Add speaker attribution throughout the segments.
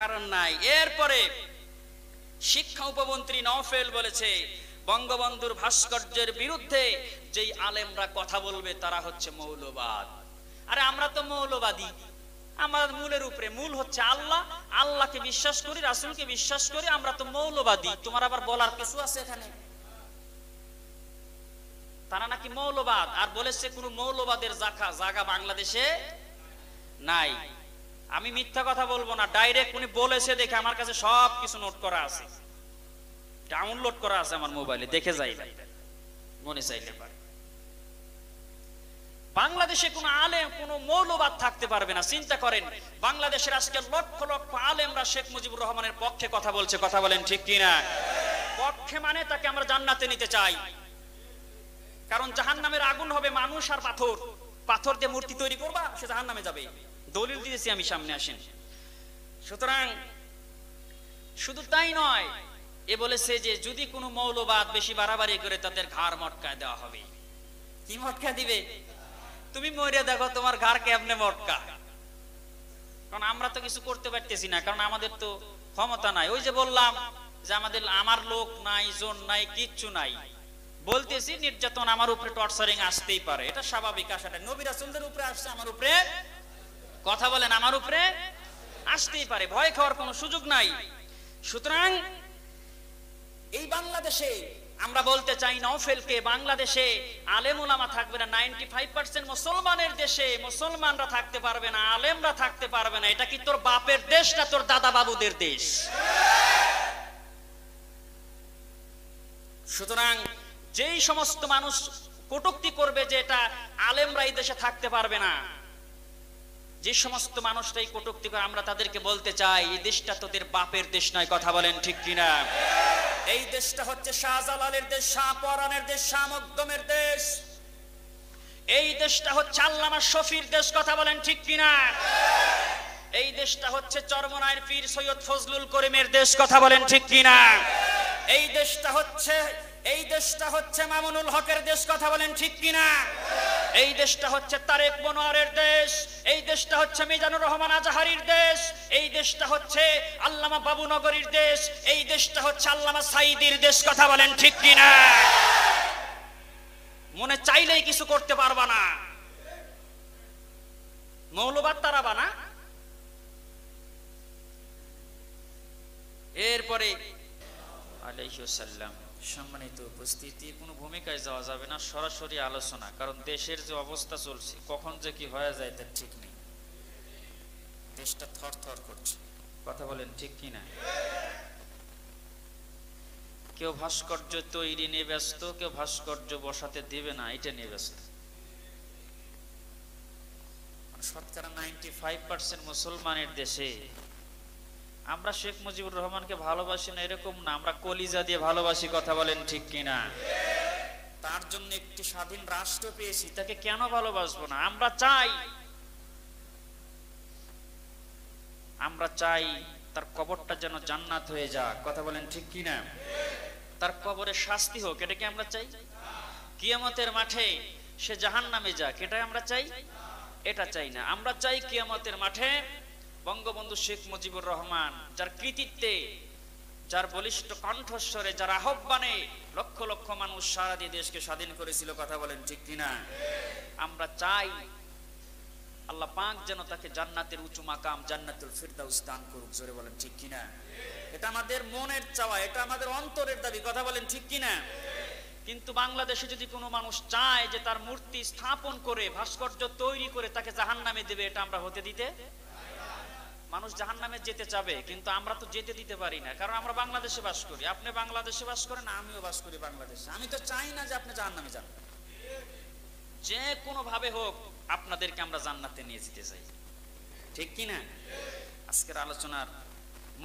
Speaker 1: কারণ নাই। এরপরে শিক্ষা উপমন্ত্রী নওফেল বলেছে বঙ্গবন্ধুর ভাস্কর্যের বিরুদ্ধে যেই আলেমরা কথা বলবে তারা হচ্ছে মৌলবাদ। আরে আমরা তো মৌলবাদী, আমার মূলের উপরে মূল হচ্ছে আল্লাহ, আল্লাহকে বিশ্বাস করি, রাসূলকে বিশ্বাস করি, আমরা তো মৌলবাদী। তোমার আবার বলার কিছু আছে এখানে? তারা নাকি মৌলবাদ, আর বলেছে কোন মৌলবাদের জায়গা বাংলাদেশে নাই। আমি মিথ্যা কথা বলবো না, ডাইরেক্ট উনি বলেছে দেখে আমার কাছে সব কিছু নোট করা আছে, ডাউনলোড করা আছে আমার মোবাইলে, দেখে যাই মনে চাইলে পারে। বাংলাদেশে কোন আলেম কোন মৌলবাদ থাকতে পারবে না। চিন্তা করেন, বাংলাদেশের আজকে লক্ষ লক্ষ আলেমরা শেখ মুজিবুর রহমানের পক্ষে কথা বলছে, কথা বলেন ঠিক কিনা? পক্ষে মানে তাকে আমরা জান্নাতে নিতে চাই, কারণ জাহান্নামের আগুন হবে মানুষ আর পাথর। পাথর দিয়ে মূর্তি তৈরি করবা, সে জাহান্নামে যাবে, দলিল দিয়েছি আমি, সামনে আসেন। সুতরাং শুধু তাই নয়, এ বলেছে যে যদি কোনো মৌলবাদ বেশি বাড়াবাড়ি করে তাদের ঘাড় মটকায় দেওয়া হবে। কি মটকা দিবে? তুমি মরে দেখো তোমার ঘাড় কেমনে মটকা। কারণ আমরা তো কিছু করতে পারতেছি না, কারণ আমাদের তো ক্ষমতা নাই। ওই যে বললাম যে আমার লোক নাই, জোন নাই, কিচ্ছু নাই, বলতেছি নির্যাতন আমার উপরে, টর্চারিং আসতেই পারে, এটা স্বাভাবিক আসাটা। নবী রাসূলদের উপরে আসছে, আমার উপরে, কথা বলেন, আমার উপরে আসতেই পারে, ভয় খাওয়ার কোনো সুযোগ নাই। সুতরাং এই বাংলাদেশে আমরা বলতে চাই নওফেলকে, বাংলাদেশে আলেম ওলামা থাকবে না। 95% মুসলমানের দেশে মুসলমানরা থাকতে পারবে না, আলেমরা থাকতে পারবে না। এটা কি তোর বাপের দেশ না তোর দাদা বাবুদের দেশ? সুতরাং যেই সমস্ত মানুষ কটূক্তি করবে যে এটা আলেমরা এই দেশে থাকতে পারবে না, যে সমস্ত মানুষটাই কটূক্তি করে, আমরা তাদেরকে বলতে চাই এই দেশটা তোদের বাপের দেশ নয়, কথা বলেন ঠিক কিনা? এই দেশটা হচ্ছে শাহজালালের দেশ, শাহপরানের দেশ, শাহ মকদুমের দেশ। এই দেশটা হচ্ছে আল্লামা শফির দেশ, কথা বলেন ঠিক কিনা? এই দেশটা হচ্ছে চরমনায়ের পীর সৈয়দ ফজলুল করিমের দেশ, কথা বলেন ঠিক কিনা? এই দেশটা হচ্ছে মামুনুল হকের দেশ, কথা বলেন ঠিক কিনা? এই দেশটা হচ্ছে তারেক মনোয়ারের দেশ, এই দেশটা হচ্ছে মিজানুর রহমান আজহারির দেশ, এই দেশটা হচ্ছে আল্লামা বাবুনগরীর দেশ, এই দেশটা হচ্ছে আল্লামা সাঈদীর দেশ, কথা বলেন ঠিক কিনা? মনে চাইলেই কিছু করতে পারবা না, মৌলবাদ তারাবা না। এরপরে আলাইহিস সালাম, সম্মানিত উপস্থিতি, কোনো ভূমিকায় যাওয়া যাবে না, সরাসরি আলোচনা, কারণ দেশের যে অবস্থা চলছে কখন যে কি হয়ে যায় তার ঠিক নেই, দেশটা থরথর করছে, কথা বলেন ঠিক কিনা? কেউ ভাস্কর্য তৈরি নিয়ে ব্যস্ত, কেউ ভাস্কর্য বসাতে দেবে না এটা নিয়ে ব্যস্ত। শতকরা 95% মুসলমানের দেশে আমরা শেখ মুজিবুর রহমানকে ভালোবাসি না এরকম না, আমরা কলিজা দিয়ে ভালোবাসি, কথা বলেন ঠিক কিনা? তার জন্য একটি স্বাধীন রাষ্ট্র পেয়েছি, তাকে কেন ভালোবাসবো না? আমরা চাই তার কবরটা যেন জান্নাত হয়ে যাক, কথা বলেন ঠিক কিনা? তার কবরে শাস্তি হোক, এটা কি আমরা চাই? কিয়ামতের মাঠে সে জাহান্নামে যাক, এটাই আমরা চাই? এটা চাই না। আমরা চাই কিয়ামতের মাঠে বঙ্গবন্ধু শেখ মুজিবুর রহমান, যার কৃতিত্বে, যার বলিষ্ঠ কণ্ঠস্বরে, যার আহ্বানে লক্ষ লক্ষ মানুষ সারা দিয়ে দেশকে স্বাধীন করেছিল, কথা বলেন ঠিক কিনা? আমরা চাই আল্লাহ পাক যেন তাকে জান্নাতের উঁচু মাকাম জান্নাতুল ফিরদাউস দান করুক, জোরে বলেন ঠিক কিনা? এটা আমাদের মনের চাওয়া, এটা আমাদের অন্তরের দাবি, কথা বলেন ঠিক কিনা? কিন্তু বাংলাদেশে যদি কোনো মানুষ চায় যে তার মূর্তি স্থাপন করে, ভাস্কর্য তৈরি করে তাকে জাহান্নামে দেবে, এটা আমরা হতে দিতে। মানুষ জাহান্নামে যেতে চাবে, কিন্তু আমরা তো যেতে দিতে পারি না, কারণ আমরা বাংলাদেশে বাস করি। আপনি বাংলাদেশে বাস করেন, আমিও বাস করি বাংলাদেশে। আমি তো চাই না যে আপনি জাহান্নামে যান, যে কোনো ভাবে হোক আপনাদেরকে আমরা জান্নাতে নিয়ে যেতে চাই, ঠিক কিনা? আজকের আলোচনার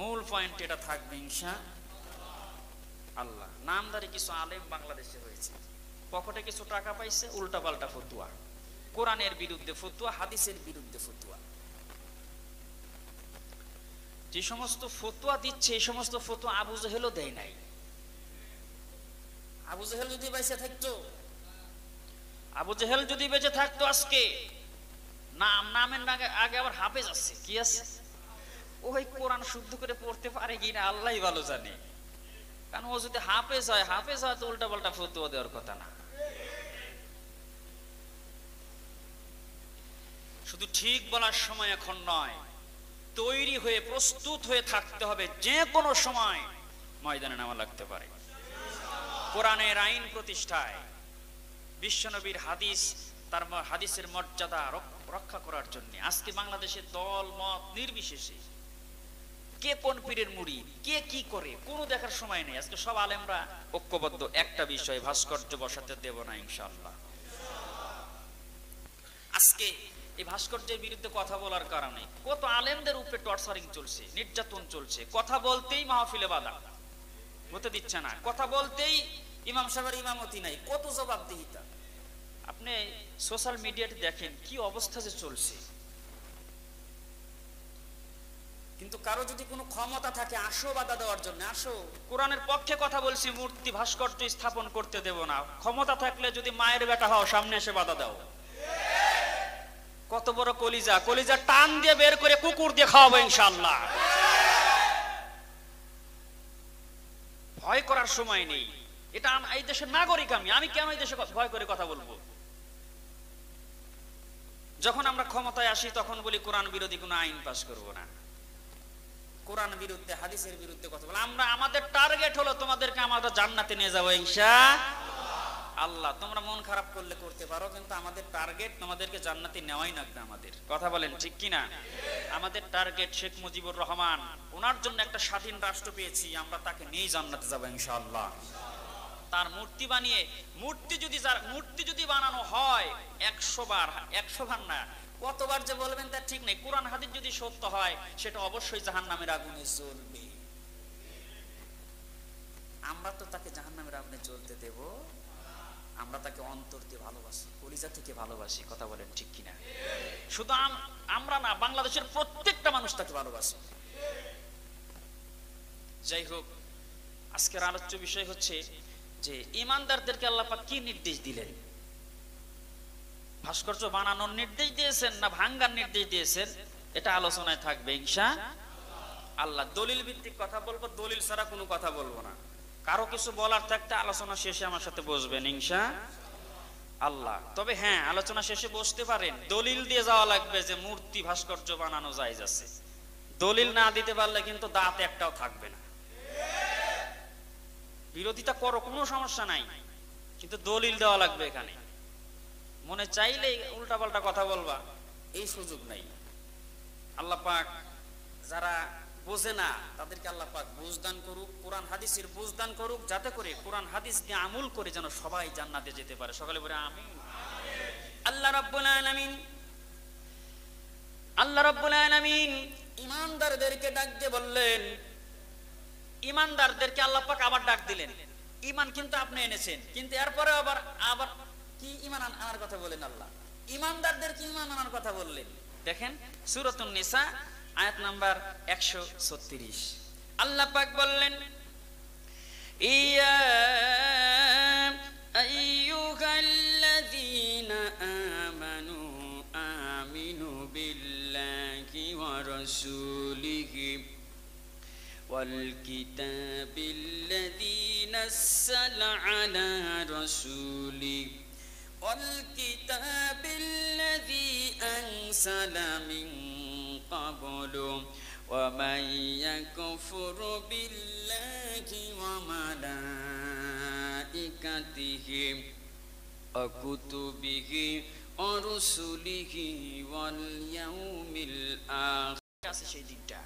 Speaker 1: মূল পয়েন্ট এটা থাকবে ইনশাআল্লাহ। নামধারী কিছু আলেম বাংলাদেশে হয়েছে, পকেটে কিছু টাকা পাইছে, উল্টাপাল্টা ফতুয়া, কোরআনের বিরুদ্ধে ফতুয়া, হাদিসের বিরুদ্ধে ফতুয়া। যে সমস্ত ফতুয়া দিচ্ছে এই সমস্ত ফতুয়া আবু জেহেলও দেয় নাই। আবু জেহেল যদি বেঁচে থাকতো আজকে নামের আগে আবার হাফেজ আছে, কি আছে? ওই কোরআন শুদ্ধ করে পড়তে পারে কিনা আল্লাহই ভালো জানে। কারণ ও যদি হাফেজ হয় তো উল্টা পাল্টা ফতোয়া দেওয়ার কথা না। শুধু ঠিক বলার সময় এখন নয়, তৈরি হয়ে প্রস্তুত হয়ে থাকতে হবে, যে কোনো সময় ময়দানে নামা লাগতে পারে কোরআনের আইন প্রতিষ্ঠায়, বিশ্বনবীর হাদিস, তার হাদিসের মর্যাদা রক্ষা করার জন্য। আজকে বাংলাদেশে দল মত নির্বিশেষে কে কোন পীরের মুরিদ, কে কি করে, কোনো দেখার সময় নেই। আজকে সব আলেমরা ঐক্যবদ্ধ একটা বিষয়, ভাস্কর্য বসাতে দেব না ইনশাআল্লাহ। আজকে এই ভাস্কর্যের বিরুদ্ধে কথা বলার কারণে কত আলেমদের উপরে টর্চারিং চলছে, নির্যাতন চলছে। কথা বলতেই মাহফিলে বাধা, হতে দিচ্ছে না। কথা বলতেই ইমাম সাহেবের ইমামতি নাই, কত জবাবদিহিতা। আপনি সোশ্যাল মিডিয়াতে দেখেন কি অবস্থা যে চলছে। কিন্তু কারো যদি কোনো ক্ষমতা থাকে, আসো বাধা দেওয়ার জন্য, আসো। কোরআনের পক্ষে কথা বলছি, মূর্তি ভাস্কর্য স্থাপন করতে দেব না। ক্ষমতা থাকলে যদি মায়ের বেটা হও, সামনে এসে বাধা দাও। কত বড় কলিজা, কলিজা টান দিয়ে বের করে কুকুর দিয়ে খাওয়াবো ইনশাআল্লাহ। ভয় করার সময় নেই। এটা এই দেশের নাগরিক, আমি কেন এই দেশে ভয় করে কথা বলবো? যখন আমরা ক্ষমতায় আসি তখন বলি কোরআন বিরোধী কোনো আইন পাস করব না, কোরআন বিরুদ্ধে, হাদিসের বিরুদ্ধে কথা বলি। আমাদের টার্গেট হলো তোমাদেরকে আমরা জান্নাতে নিয়ে যাবো ইনশাআল্লাহ। তোমরা মন খারাপ করলে করতে পারো, কিন্তু আমাদের টার্গেট তোমাদেরকে জান্নাতে নেওয়াই লাগবে আমাদের। কথা বলেন ঠিক কিনা? আমাদের টার্গেট শেখ মুজিবুর রহমান, ওনার জন্য একটা স্বাধীন রাষ্ট্র পেয়েছি, আমরা তাকে নিয়ে জান্নাতে যাবো ইনশাআল্লাহ। তার মূর্তি বানিয়ে, মূর্তি যদি বানানো হয় 100 বার না, কতবার যে বলবেন তার ঠিক নেই। কোরআন হাদিস যদি সত্য হয়, সেটা অবশ্যই জাহান্নামের আগুনে জ্বলবে। আমরা তো তাকে জাহান্নামের আগুনে জ্বলতে দেব? আমরা তাকে অন্তর দিয়ে ভালোবাসি, কলিজা থেকে ভালোবাসি। কথা বলেন ঠিক কিনা? শুধু আমরা না, বাংলাদেশের প্রত্যেকটা মানুষ তাকে ভালোবাসে। যাই হোক, আজকের আলোচ্য বিষয় হচ্ছে যে ইমানদারদেরকে আল্লাহ পাক কি নির্দেশ দিলেন? ভাস্কর্য বানানোর নির্দেশ দিয়েছেন না ভাঙ্গার নির্দেশ দিয়েছেন? এটা আলোচনায় থাকবে ইনশাআল্লাহ। দলিল ভিত্তিক কথা বলবো, দলিল ছাড়া কোনো কথা বলবো না। কারো কিছু বলার থাকতে আলোচনা শেষে আমার সাথে বসবেন ইনশাআল্লাহ। তবে হ্যাঁ, আলোচনা শেষে বসতে পারেন, দলিল দিয়ে যাওয়া লাগবে যে মূর্তি ভাস্কর্য বানানো জায়েজ আছে। দলিল না দিতে পারলে কিন্তু দাঁত একটাও থাকবে না। বিরোধিতা করো, কোনো সমস্যা নাই, কিন্তু দলিল দেওয়া লাগবে এখানে। মনে চাইলেই উল্টা পাল্টা কথা বলবা, এই সুযোগ নাই। আল্লাহ পাক যারা বোঝে না তাদেরকে আল্লাহ পাক বুঝদান করুক, কোরআন হাদিসের বুঝদান করুক, যাতে করে কোরআন হাদিস দিয়ে আমল করে যেন সবাই জান্নাতে যেতে পারে। সকালে বলে আমিন। আল্লাহ রাব্বুল আলামিন, আল্লাহ রাব্বুল আলামিন ইমানদারদেরকে ডাক দিয়ে বললেন, ইমানদারদেরকে আল্লাহ পাক আবার ডাক দিলেন। ঈমান কিন্তু আপনি এনেছেন, কিন্তু এরপরে আবার কি ঈমান আনার কথা বলেন আল্লাহ? ইমানদারদেরকে ঈমান আনার কথা বললেন। দেখেন সূরাতুন নিসা আয়াত নাম্বার 136, আল্লাহ পাক বললেন, ইয়া আইয়ুহাল্লাযীনা আমানু আমিনু বিল্লাহি ওয়া রাসূলিহি والكتاب الذي نزل على رسوله والكتاب الذي أنزل من قبل ومن يكفر بالله وملائكته وكتبه ورسله واليوم الآخر। সেই দিনটা,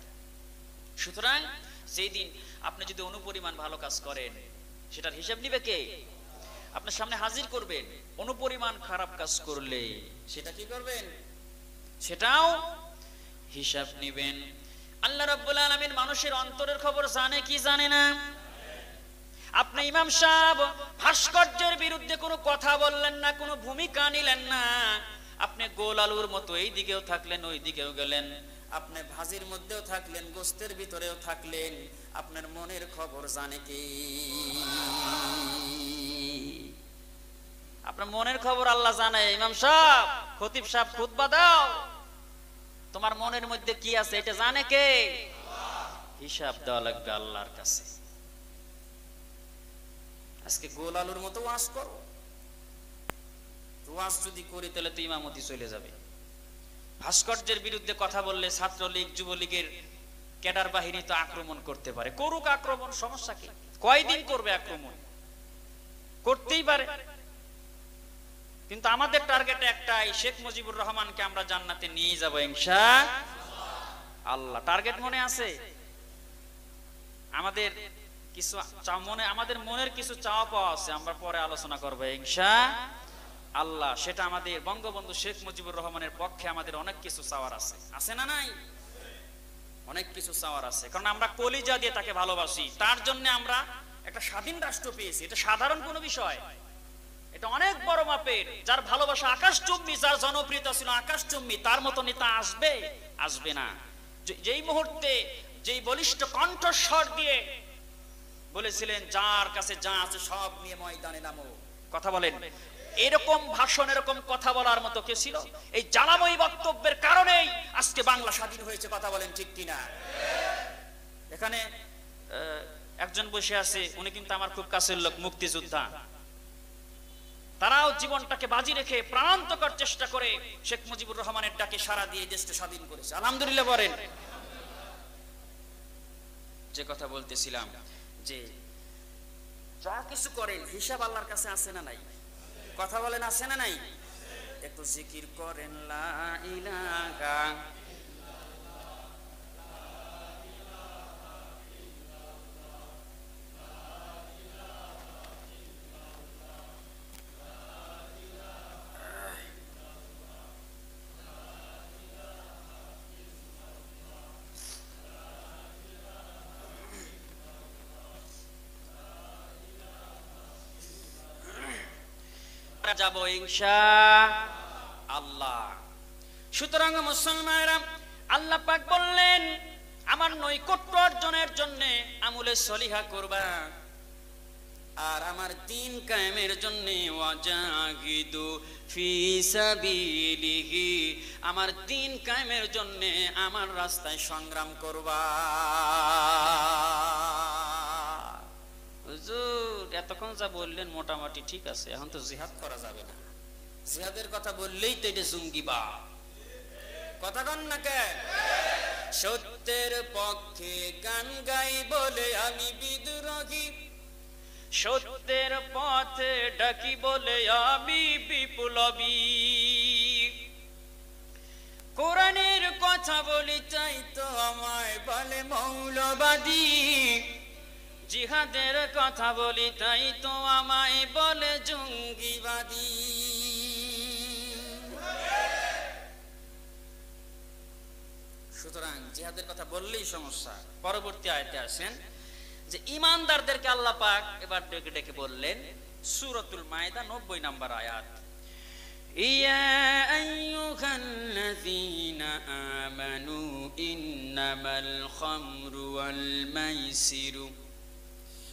Speaker 1: সুতরাং সেই দিন আপনি যদি অনুপরিমাণ ভালো কাজ করেন, সেটার হিসাব নিবে কে? আপনার সামনে হাজির করবেন। অনুপরিমাণ খারাপ কাজ করলে সেটা কি করবেন? সেটাও হিসাব নিবেন। আল্লাহ রাব্বুল আলামিন মানুষের অন্তরের খবর জানে কি জানে না? আপনি ইমাম সাহেব ভাস্কর্যের বিরুদ্ধে কোনো কথা বললেন না, কোনো ভূমিকা নিলেন না। আপনি গোল আলুর মতো এই দিকেও থাকলেন, ওই দিকেও গেলেন। আপনি ভাজির মধ্যেও থাকলেন, গোস্তের ভিতরেও থাকলেন। আপনার মনের খবর জানে কি? আপনার মনের খবর আল্লাহ জানে। ইমাম সাহেব, খতিব সাহেব খুতবা দাও, তোমার মনের মধ্যে কি আছে এটা জানে কে? হিসাব দেওয়া লাগবে আল্লাহর কাছে। আজকে গোল আলুর মতো ওয়াজ করো, ওয়াজ যদি করি তাহলে তো ইমামতি চলে যাবে। ভাস্কর্যের বিরুদ্ধে কথা বললে ছাত্রলীগ যুবলীগের ক্যাডার বাহিনী তো আক্রমণ করতে পারে, করুক আক্রমণ, সমস্যা কি? কয়দিন করবে আক্রমণ? করতেই পারে, কিন্তু আমাদের টার্গেট একটাই, শেখ মুজিবুর রহমানকে আমরা জান্নাতে নিয়ে যাব ইনশাআল্লাহ। টার্গেট মনে আছে আমাদের? কিছু আমাদের মনের কিছু চাওয়া পাওয়া আছে, আমরা পরে আলোচনা করবো ইনশাআল্লাহ। সেটা আমাদের বঙ্গবন্ধু শেখ মুজিবুর রহমানের পক্ষে আমাদের অনেক কিছু চাওয়ার আছে, আছে না নাই? অনেক কিছু চাওয়ার আছে, কারণ আমরা কলিজা দিয়ে তাকে ভালোবাসি। তার জন্য আমরা একটা স্বাধীন রাষ্ট্র পেয়েছি, এটা সাধারণ কোনো বিষয়, এটা অনেক বড় মাপের। যার ভালোবাসা আকাশচুম্বী, যার জনপ্রিয়তা ছিল আকাশচুম্বী, তার মতো নেতা আসবে? আসবে না। যেই মুহূর্তে যেই বলিষ্ঠ কণ্ঠস্বর দিয়ে বলেছিলেন যার কাছে যা আছে সব নিয়ে ময়দানে নামো, কথা বলেন, এরকম ভাষণ, এরকম কথা বলার মতো কে ছিল? এই জ্বালাময়ী বক্তব্যের কারণেই আজকে বাংলা স্বাধীন হয়েছে, কথা বলেন ঠিক কিনা? এখানে একজন বসে আছে, উনি কিন্তু আমার খুব কাছের লোক, মুক্তিযোদ্ধা। তারাও জীবনটাকে বাজি রেখে প্রাণান্তকর চেষ্টা করে শেখ মুজিবুর রহমানের ডাকে সাড়া দিয়ে দেশকে স্বাধীন করেছে, আলহামদুলিল্লাহ বলেন। যে কথা বলতেছিলাম, যে যা কিছু করেন হিসাব আল্লাহর কাছে আছে না নাই? কথা বলেন আছে না নাই? একটু জিকির করেন লা ইলাহা যাব ইনশাআল্লাহ। সুতরাং মুসলমানেরা, আল্লাহ পাক বললেন আমার নৈকট্য অর্জনের জন্য আমলে সলিহা করবা, আর আমার দ্বীন কায়েমের জন্য ওয়াজাহিদু ফি সাবিলিহি, আমার দ্বীন কায়েমের জন্য আমার রাস্তায় সংগ্রাম করবা। হুজুর এতক্ষণ যা বললেন মোটামুটি ঠিক আছে, এখন তো জিহাদ করা যাবে না। জিহাদের কথা বললেই তো এটা জঙ্গিবা, কথা কন না কে? সত্যের পক্ষে গান গাই বলে আমি বিদ্রোহী, সত্যের পথে ডাকি বলে আমি বিপ্লবী, কোরআনের কথা বলি তাই তো আমায় বলে মৌলবাদী, জিহাদের কথা বলি তাই তো আমায় বলে জঙ্গিবাদী। সুতরাং জিহাদের কথা বললেই সমস্যা। পরবর্তী আয়াতে আসেন যে ঈমানদারদেরকে আল্লাহ পাক এবার ডেকে ডেকে বললেন, সূরাতুল মায়েদা 90 নম্বর আয়াত, ইয়া আইয়ুহাল্লাযীনা আমানু ইন্নামাল খামরু ওয়াল মাইসিরু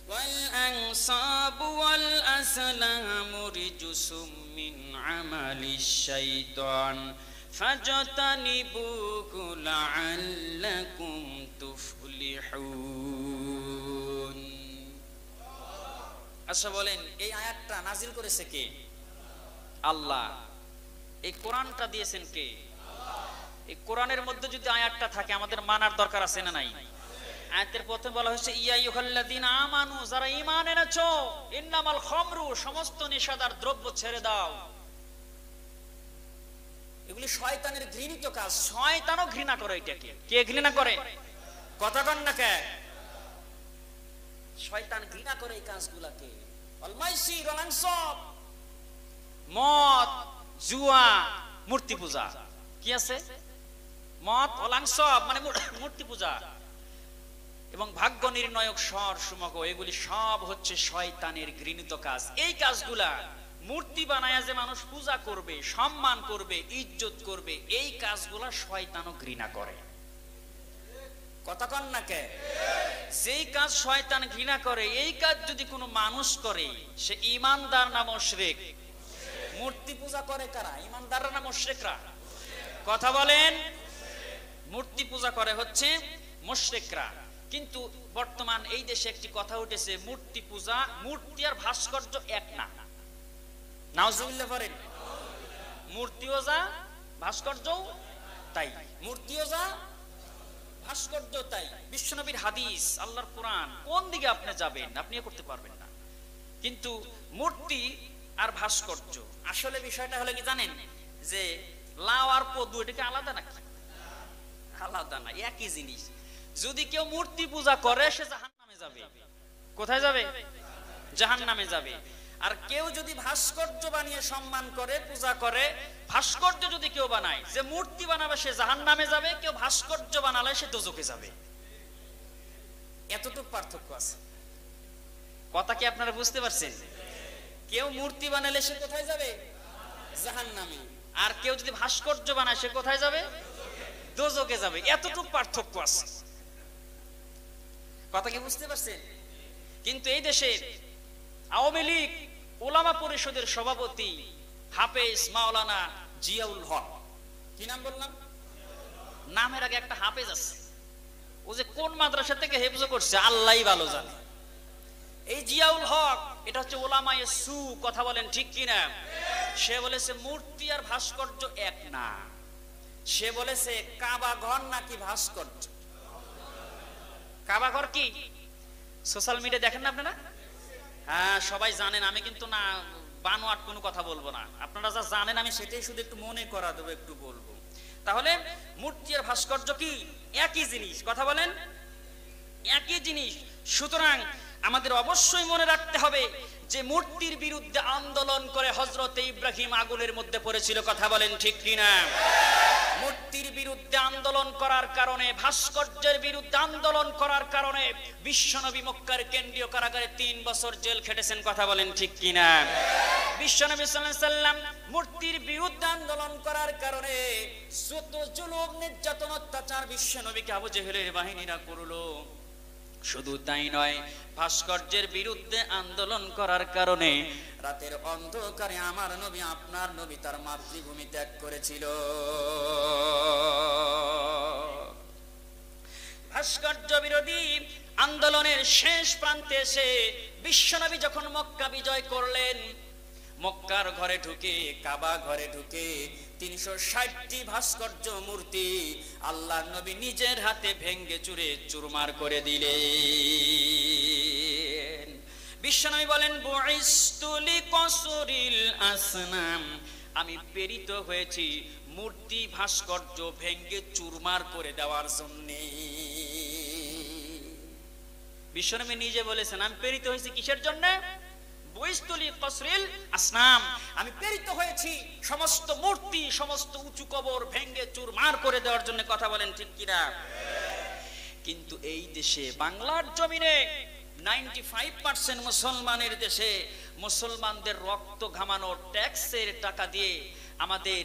Speaker 1: ওয়াল আনসাবু ওয়াল আসলামু রিজসুম মিন আমালিশ শাইতান ফাজতানিবুহু লাআল্লাকুম তুফলিহুন। আচ্ছা বলেন, এই আয়াতটা নাজিল করেছে কে? আল্লাহ। এই কোরআনটা দিয়েছেন কে? এই কোরআনের মধ্যে যদি আয়াতটা থাকে আমাদের মানার দরকার আছে না নাই? আয়াতের প্রথমে বলা হয়েছে ইয়া আইয়ুহাল্লাযীনা আমানু, যারা ঈমান এনেছো, ইন্নামাল খামরু, সমস্ত নেশাদার দ্রব্য ছেড়ে দাও। এগুলি শয়তানের ঘৃণিত কাজ, শয়তানও ঘৃণা করে। এটাকে কে ঘৃণা করে? কথা কন না কে? শয়তান ঘৃণা করে এই কাজগুলোকে। আল মাইসির ওয়াল আনসাব, মদ, জুয়া, মূর্তি পূজা। কি আছে? মদ, ওয়াল আনসাব মানে মূর্তি পূজা এবং ভাগ্য নির্ণায়ক স্বর সুমগ, এগুলি সব হচ্ছে শয়তানের ঘৃণিত কাজ। এই কাজগুলা মূর্তি বানায়া যে মানুষ পূজা করবে, সম্মান করবে, ইজ্জত করবে, এই কাজগুলা শয়তানও ঘৃণা করে। কথা কন না কে? যেই কাজ শয়তান ঘৃণা করে, এই কাজ যদি কোনো মানুষ করে, সে ঈমানদার না মুশরিক? মূর্তি পূজা করে কারা? ঈমানদাররা না মুশরিকরা? কথা বলেন। মূর্তি পূজা করে হচ্ছে মুশরিকরা। কিন্তু বর্তমান এই দেশে একটি কথা উঠেছে, মূর্তি পূজা, মূর্তি আর ভাস্কর্য এক না। নাউজুবিল্লাহ বলেন। মূর্তিও যা, ভাস্কর্যও তাই। মূর্তিও যা, ভাস্কর্য তাই। বিশ্বনবীর হাদিস, আল্লাহর কোরআন, কোন দিকে আপনি যাবেন আপনি করতে পারবেন না। কিন্তু মূর্তি আর ভাস্কর্য, আসলে বিষয়টা হলো কি জানেন, যে লাউ আর পদু এটা কি আলাদা নাকি? আলাদা না, একই জিনিস। যদি কেউ মূর্তি পূজা করে সে জাহান্নামে যাবে। কোথায় যাবে? জাহান্নামে যাবে। আর কেউ যদি ভাস্কর্য বানিয়ে সম্মান করে, পূজা করে, ভাস্কর্য যদি কেউ বানায়, যে মূর্তি বানাবে সে জাহান্নামে যাবে, কেউ ভাস্কর্য বানালে সে দোজখে যাবে। এতটুকু পার্থক্য আছে। কথা কি আপনারা বুঝতে পারছেন? কেউ মূর্তি বানালে সে কোথায় যাবে? জাহান্নামে। আর কেউ যদি ভাস্কর্য বানায় সে কোথায় যাবে? দোজখে যাবে। এতটুকু পার্থক্য আছে। কথা কি বুঝতে পারছেন? কিন্তু এই দেশে আওয়ামী লীগ ওলামা পরিষদের সভাপতি হাফেজ মাওলানা জিয়াউল হক, কি নাম বললাম? নামের আগে একটা হাফেজ আছে। ও যে কোন মাদ্রাসা থেকে হেফজ করছে আল্লাহই ভালো জানে। এই জিয়াউল হক, এটা হচ্ছে ওলামায়ে সু, কথা বলেন ঠিক কিনা? সে বলেছে মূর্তি আর ভাস্কর্য এক না। সে বলেছে কাবা ঘর নাকি ভাস্কর্য? কাবা ঘর কি সোশ্যাল মিডিয়া দেখেন না আপনারা? হ্যাঁ, সবাই জানেন। আমি কিন্তু না বানোয়াট কোনো কথা বলবো না, আপনারা যা জানেন আমি সেটাই শুধু একটু মনে করা দেবো, একটু বলবো। তাহলে মূর্তি আর ভাস্কর্য কি একই জিনিস? কথা বলেন, একই জিনিস। সুতরাং আমাদের অবশ্যই মনে রাখতে হবে যে মূর্তির বিরুদ্ধে আন্দোলন করে হযরত ইব্রাহিম আগুনের মধ্যে পড়েছিল। কথা বলেন ঠিক কিনা? মূর্তির বিরুদ্ধে আন্দোলন করার কারণে, ভাস্কর্যের বিরুদ্ধে আন্দোলন করার কারণে বিশ্বনবী মক্কার কেন্দ্রীয় কারাগারে 3 বছর জেল খেটেছেন। কথা বলেন ঠিক কিনা? বিশ্বনবী সাল্লাল্লাহু আলাইহি সাল্লাম মূর্তির বিরুদ্ধে আন্দোলন করার কারণে যত জুলুম, নির্যাতন, অত্যাচার বিশ্বনবীকে আবু জেহেলের বাহিনীরা করলো। শুধু তাই নয়, ভাস্কর্যের বিরুদ্ধে আন্দোলন করার কারণে রাতের অন্ধকারে আমার নবী, আপনার নবী তার মাতৃভূমি ত্যাগ করেছিল। ভাস্কর্য বিরোধী আন্দোলনের শেষ প্রান্তে এসে বিশ্বনবী যখন মক্কা বিজয় করলেন, মক্কার ঘরে ঢুকে, কাবা ঘরে ঢুকে 360টি ভাস্কর্য মূর্তি আল্লাহর নবী নিজের হাতে ভেঙ্গে চুরে চুরমার করে দিলেন। বিশ্বনবী বলেন, বুইস্তু লিকসরিল আসনাম, আমি প্রেরিত হয়েছি মূর্তি ভাস্কর্য ভেঙ্গে চুরমার করে দেওয়ার জন্য। বিশ্বনবী নিজে বলেছেন, আমি প্রেরিত হয়েছি কিসের জন্য? আমি প্রেরিত হয়েছি সমস্ত মূর্তি, সমস্ত উঁচু কবর ভেঙ্গে চুরমার করে দেওয়ার জন্য। কথা বলেন ঠিক কিনা? কিন্তু এই দেশে, বাংলার জমিনে 95% মুসলমানের দেশে, মুসলমানদের রক্ত ঘামানো ট্যাক্সের টাকা দিয়ে, আমাদের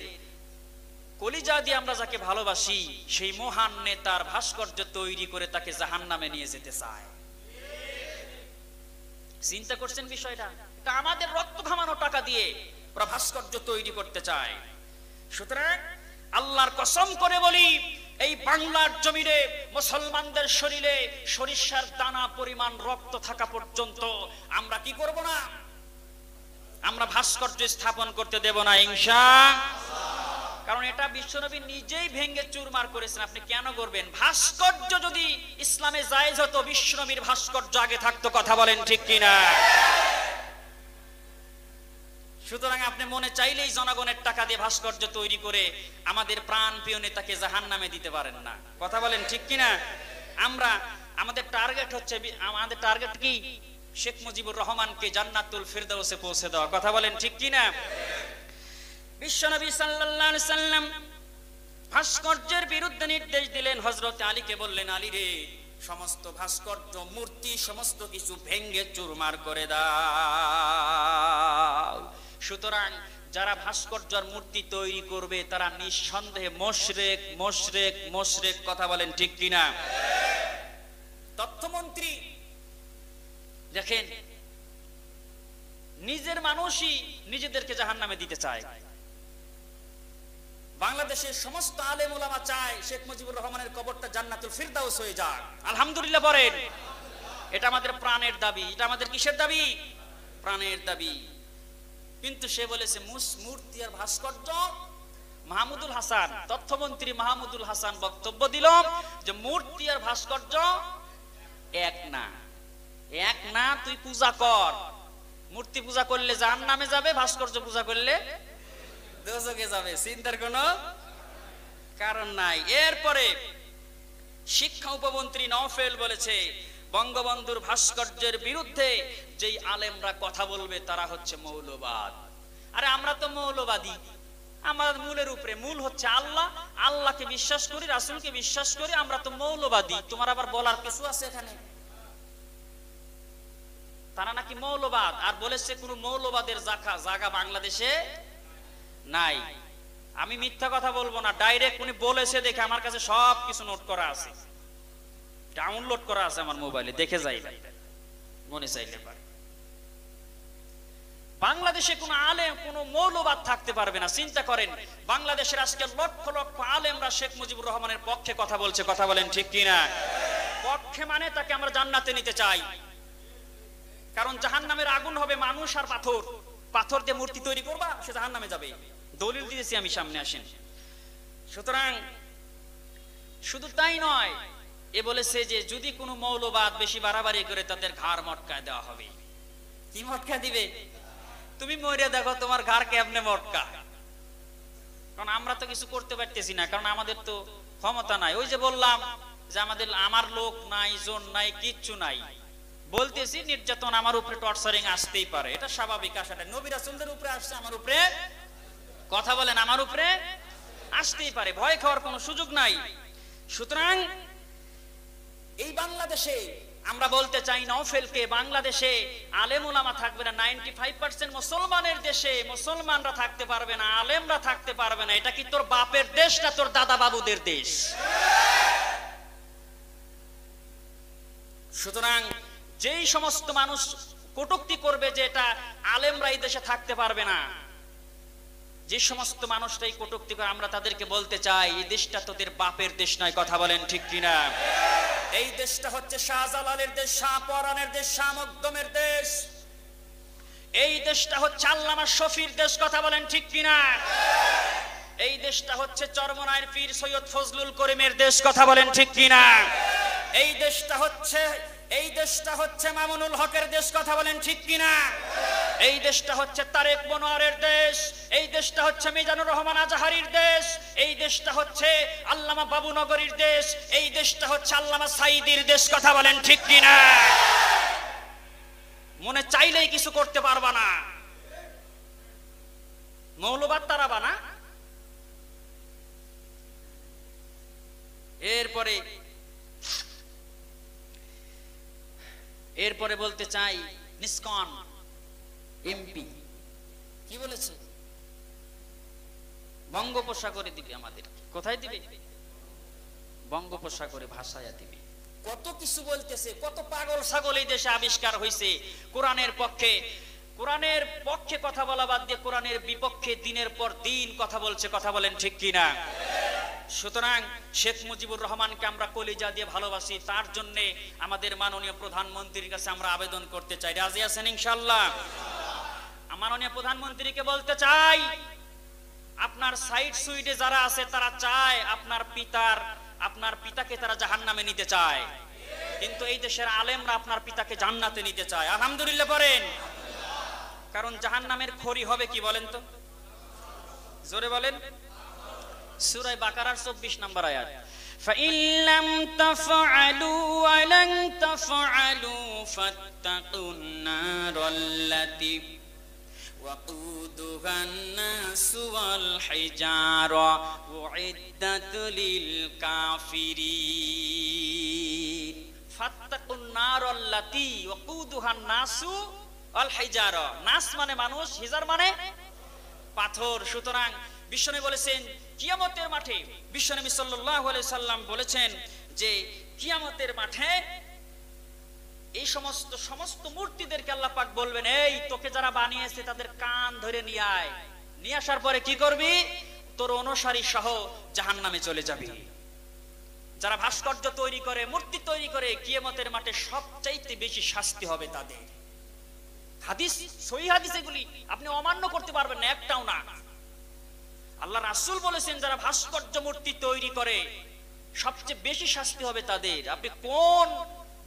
Speaker 1: কলিজা দিয়ে আমরা যাকে ভালোবাসি, সেই মহান নেতার ভাস্কর্য তৈরি করে তাকে জাহান্নামে নিয়ে যেতে চায়। চিন্তা করছেন বিষয়টা? এটা আমাদের রক্ত ঘামানো টাকা দিয়ে ওরা ভাস্কর্য তৈরি করতে চায়। সুতরাং আল্লাহর কসম করে বলি, এই বাংলার জমিনে মুসলমানদের শরীরে সরিষার দানা পরিমাণ রক্ত থাকা পর্যন্ত আমরা কি করব না? আমরা ভাস্কর্য স্থাপন করতে দেব না ইনশাআল্লাহ। কারণ এটা বিশ্বনবী নিজেই ভেঙ্গে চুরমার করেছেন। আপনি কেন করবেন? ভাস্কর্য যদি ইসলামে জায়েজ হতো, বিশ্বনবীর ভাস্কর্য আগে থাকতো। কথা বলেন ঠিক কিনা? সুতরাং আপনি মনে চাইলেই জনগণের টাকা দিয়ে ভাস্কর্য তৈরি করে আমাদের প্রাণ প্রিয় নেতাকে জাহান্নামে দিতে পারেন না। কথা বলেন ঠিক কিনা? আমাদের টার্গেট হচ্ছে, আমাদের টার্গেট কি? শেখ মুজিবুর রহমানকে জান্নাতুল ফিরদাউসে পৌঁছে দেওয়া। কথা বলেন ঠিক কিনা? বিশ্বনবী সাল্লাল্লাহু আলাইহি সাল্লাম ভাস্কর্যের বিরুদ্ধে নির্দেশ দিলেন। হযরত আলীকে বললেন, আলী রে, সমস্ত ভাস্কর্য মূর্তি সমস্ত কিছু ভেঙ্গে চুরমার করে দাও। সুতরাং যারা ভাস্কর্য আর মূর্তি তৈরি করবে তারা নিঃসন্দেহে মুশরিক, মুশরিক, মুশরিক। কথা বলেন ঠিক কিনা? তথ্যমন্ত্রী দেখেন, নিজের মানুষই নিজেদেরকে জাহান্নামে দিতে চায়। বাংলাদেশের সমস্ত আলেম ওলামা চায় শেখ মুজিবুর রহমানের কবরটা জান্নাতুল ফিরদাউস হয়ে যাক। আলহামদুলিল্লাহ বলেন। এটা আমাদের প্রাণের দাবি। এটা আমাদের কিসের দাবি? প্রাণের দাবি। কিন্তু সে বলেছে মূর্তি আর ভাস্কর্য। মাহমুদুল হাসান, তথ্যমন্ত্রী মাহমুদুল হাসান বক্তব্য দিল যে মূর্তি আর ভাস্কর্য এক না, এক না। তুই পূজা কর, মূর্তি পূজা করলে জাহান্নামে যাবে, ভাস্কর্য পূজা করলে দোজখে যাবে, চিন্তার কোনো কারণ নাই। এরপরে শিক্ষা উপমন্ত্রী নওফেল বলেছে বঙ্গবন্ধুর ভাস্কর্যের বিরুদ্ধে যেই আলেমরা কথা বলবে তারা হচ্ছে মৌলবাদ। আরে আমরা তো মৌলবাদী, আমার মূলের উপরে, মূল হচ্ছে আল্লাহ, আল্লাহকে বিশ্বাস করি, রাসূলকে বিশ্বাস করি, আমরা তো মৌলবাদী। তোমার আবার বলার কিছু আছে এখানে? তারা নাকি মৌলবাদ, আর বলেছে কোন মৌলবাদের জায়গা বাংলাদেশে নাই। আমি মিথ্যা কথা বলবো না, ডাইরেক্ট উনি বলেছে দেখে আমার কাছে সবকিছু নোট করা আছে, ডাউনলোড করা আছে আমার মোবাইলে, দেখে যাই মনে চাইলে পারে। বাংলাদেশে কোন আলেম কোন মৌলবাদ থাকতে পারবে না। চিন্তা করেন, বাংলাদেশের আজকে লক্ষ লক্ষ আলেমরা শেখ মুজিবুর রহমানের পক্ষে কথা বলছে, কথা বলেন ঠিক কিনা? পক্ষে মানে তাকে আমরা জান্নাতে নিতে চাই। কারণ জাহান্নামের আগুন হবে মানুষ আর পাথর। পাথর দিয়ে মূর্তি তৈরি করবা, সে জাহান্নামে যাবে। দলিল দিয়েছি আমি, সামনে আসেন। সুতরাং শুধু তাই নয়, এ বলেছে যে যদি কোনো মৌলবাদ বেশি বাড়াবাড়ি করে তাদের ঘাড় মটকায় দেওয়া হবে। কি মটকা দিবে? তুমি মরে দেখো তোমার ঘাড় কেমনে মটকা। কারণ আমরা তো কিছু করতে পারতেছি না, কারণ আমাদের তো ক্ষমতা নাই। ওই যে বললাম যে আমার লোক নাই, জোন নাই, কিচ্ছু নাই। বলতেছি নির্যাতন আমার উপরে, টর্চারিং আসতেই পারে, এটা স্বাভাবিক আসাটা। নবী রাসূলদের উপরে আসছে, আমার উপরে, কথা বলেন, আমার উপরে আসতেই পারে, ভয় খাওয়ার কোনো সুযোগ নাই। সুতরাং এই বাংলাদেশে আমরা বলতে চাই নওফেলকে, বাংলাদেশে আলেম ওলামা থাকবে না। 95% মুসলমানের দেশে মুসলমানরা থাকতে পারবে না, আলেমরা থাকতে পারবে না। এটা কি তোর বাপের দেশ না তোর দাদা বাবুদের দেশ? সুতরাং যেই সমস্ত মানুষ কটূক্তি করবে যে এটা আলেমরা এই দেশে থাকতে পারবে না, যে সমস্ত মানুষটাই কটূক্তি করে, আমরা তাদেরকে বলতে চাই এই দেশটা তোদের বাপের দেশ নয়, কথা বলেন ঠিক কিনা? এই দেশটা হচ্ছে শাহজালালের দেশ, শাহপরানের দেশ, শাহ মকদুমের দেশ। এই দেশটা হচ্ছে আল্লামা শফির দেশ, কথা বলেন ঠিক কিনা? এই দেশটা হচ্ছে চরমনায়ের পীর সৈয়দ ফজলুল করিমের দেশ, কথা বলেন ঠিক কিনা? এই দেশটা হচ্ছে মামুনুল হকের দেশ, কথা বলেন ঠিক কিনা? এই দেশটা হচ্ছে তারেক মনোয়ারের দেশ। এই দেশটা হচ্ছে মিজানুর রহমান আজহারির দেশ। এই দেশটা হচ্ছে আল্লামা বাবুনগরীর দেশ। এই দেশটা হচ্ছে আল্লামা সাইদির দেশ, কথা বলেন ঠিক কিনা? মনে চাইলেই কিছু করতে পারবা না, মৌলবাদ তারাবা না। এরপরে বলতে চাই নিস্কন এমপি কি বলেছে? বঙ্গোপসাগরে দিবে আমাদের। কোথায় দিবে? বঙ্গোপসাগরে ভাসায়া দিবে। কত কিছু বলতেছে, কত পাগল ছাগল এই দেশে আবিষ্কার হয়েছে কোরআনের পক্ষে কথা বলা বাদ দিয়ে কোরআনের বিপক্ষে দিনের পর দিন কথা বলছে, কথা বলেন ঠিক কিনা? সুতরাং শেখ মুজিবুর রহমানকে আমরা কলিজা দিয়ে ভালোবাসি, তার জন্য আমাদের মাননীয় প্রধানমন্ত্রীর কাছে আমরা আবেদন করতে চাই। রাজি আছেন ইনশাআল্লাহ? মাননীয় প্রধানমন্ত্রীকে বলতে চাই, আপনার সাইড সুইডে যারা আছে তারা চায় আপনার পিতাকে তারা জাহান্নামে নিতে চায়, কিন্তু এই দেশের আলেমরা আপনার পিতাকে জান্নাতে নিতে চায়। আলহামদুলিল্লাহ বলেন। কারণ জাহান্নামের খড়ি হবে কি বলেন তো? জোরে বলেন। সূরা বাকারার 24 নম্বর আয়াত, فَإِن لَّمْ تَفْعَلُوا وَلَن تَفْعَلُوا فَاتَّقُوا النَّارَ الَّتِي وَقُودُهَا النَّاسُ وَالْحِجَارَةُ أُعِدَّتْ لِلْكَافِرِينَ। فَاتَّقُوا النَّارَ الَّتِي وَقُودُهَا النَّاسُ وَالْحِجَارَةُ। নাস মানে মানুষ, হিজার মানে পাথর। সুতরাং বিশ্বনবী বলেছেন কিয়ামতের মাঠে, বিশ্বনবী সাল্লাল্লাহু আলাইহি সাল্লাম বলেছেন যে কিয়ামতের মাঠে এই সমস্ত মূর্তিদেরকে আল্লাহ পাক বলবেন, এই তোকে যারা বানিয়েছে তাদের কান ধরে নিয়ে আয়। নিয়ে আসার পরে কি করবি? তোর অনুসারী সহ জাহান্নামে চলে যাবে। যারা ভাস্কর্য তৈরি করে, মূর্তি তৈরি করে, কিয়ামতের মাঠে সবচাইতে বেশি শাস্তি হবে তাদের। হাদিস, সহিহ হাদিস, এগুলি আপনি অমান্য করতে পারবেন না, একটাও না। আল্লাহ রাসূল বলেছেন যারা ভাস্কর্য মূর্তি তৈরি করে সবচেয়ে বেশি শাস্তি হবে তাদের। আপনি কোন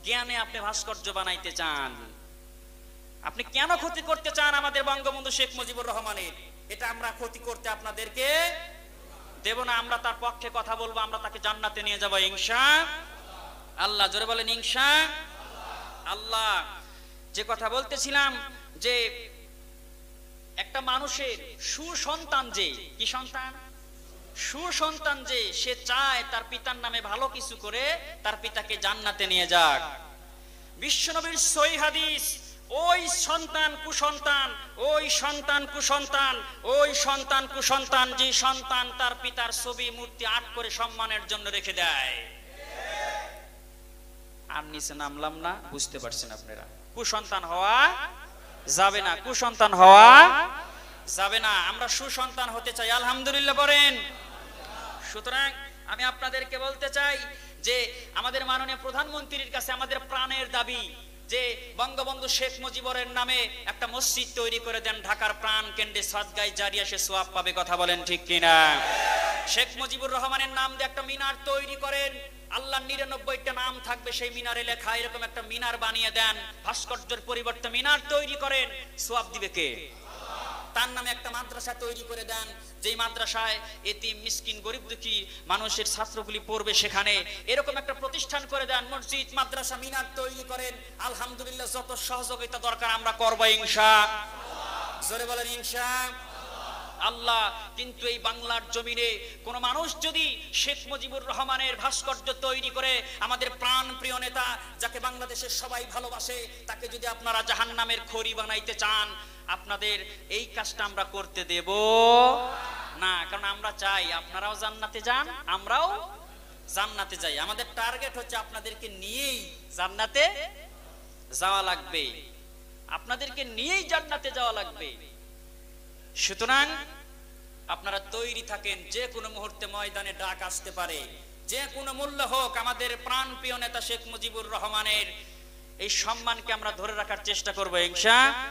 Speaker 1: জ্ঞানে আপনি ভাস্কর্য বানাইতে চান? আপনি কেন ক্ষতি করতে চান আমাদের বঙ্গবন্ধু শেখ মুজিবুর রহমানের? এটা আমরা ক্ষতি করতে আপনাদেরকে দেব না। আমরা তার পক্ষে কথা বলবো, আমরা তাকে জান্নাতে নিয়ে যাব ইনশাআল্লাহ। জোরে বলেন ইনশাআল্লাহ। যে কথা বলতেছিলাম যে একটা মানুষের সুসন্তান, যে কি সন্তান, সুসন্তান, যে সে চায় তার পিতার নামে ভালো কিছু করে তার পিতাকে জান্নাতে নিয়ে যাক। বিশ্বনবীর সহিহ হাদিস, ওই সন্তান কুসন্তান, ওই সন্তান কুসন্তান, ওই সন্তান কুসন্তান, যে সন্তান তার পিতার ছবি মূর্তি আর্ট করে সম্মানের জন্য রেখে দেয়। আর নিচে নামলাম না, বুঝতে পারছেন আপনারা? কুসন্তান হওয়া যাবে না, কুসন্তান হওয়া যাবে না। আমরা সুসন্তান হতে চাই, আলহামদুলিল্লাহ বলেন। সুতরাং আমি আপনাদেরকে বলতে চাই যে আমাদের মাননীয় প্রধানমন্ত্রীর কাছে আমাদের প্রাণের দাবি যে বঙ্গবন্ধু শেখ মুজিবুরের নামে একটা মসজিদ তৈরি করে দেন ঢাকার প্রাণ কেন্দ্রে, সাদগায়ে জারিয়া, সে সওয়াব পাবে। কথা বলেন ঠিক কিনা? শেখ মুজিবুর রহমানের নাম দিয়ে একটা মিনার তৈরি করেন, আল্লাহর 99টা নাম থাকবে সেই মিনারে লেখা, এরকম একটা মিনার বানিয়ে দেন। ভাস্কর্যের পরিবর্তে মিনার তৈরি করেন, সওয়াব দিবে কে? তার নামে একটা মাদ্রাসা তৈরি করে দেন, যেই মাদ্রাসায় এতিম, মিসকিন, গরিব দুঃখী মানুষের ছাত্রগুলি পড়বে, সেখানে এরকম একটা প্রতিষ্ঠান করে দেন। মসজিদ, মাদ্রাসা, মিনার তৈরি করেন। আলহামদুলিল্লাহ, যত সহযোগিতা দরকার আমরা করব ইনশাআল্লাহ। জোরে বলেন ইনশাআল্লাহ। কিন্তু এই বাংলার জমিনে কোন মানুষ যদি শেখ মুজিবুর রহমানের ভাস্কর্য তৈরি করে, আমাদের প্রাণ প্রিয় নেতা যাকে বাংলাদেশের সবাই ভালোবাসে, তাকে যদি আপনারা জাহান্নামের খড়ি বানাইতে চান, আপনাদের এই কাজটা আমরা করতে দেব না। কারণ আমরা চাই আপনারাও জান্নাতে যান, আমরাও জান্নাতে যাই। আমাদের টার্গেট হচ্ছে আপনাদেরকে নিয়েই জান্নাতে যাওয়া লাগবে, আপনাদেরকে নিয়েই জান্নাতে যাওয়া লাগবে। সুতরাং আপনারা তৈরি থাকেন, যে কোনো মুহূর্তে ময়দানে ডাক আসতে পারে, যে কোনো মূল্য হোক। আমাদের প্রাণ প্রিয় নেতা শেখ মুজিবুর রহমানের এই সম্মানকে আমরা ধরে রাখার চেষ্টা করবো ইনশাআল্লাহ।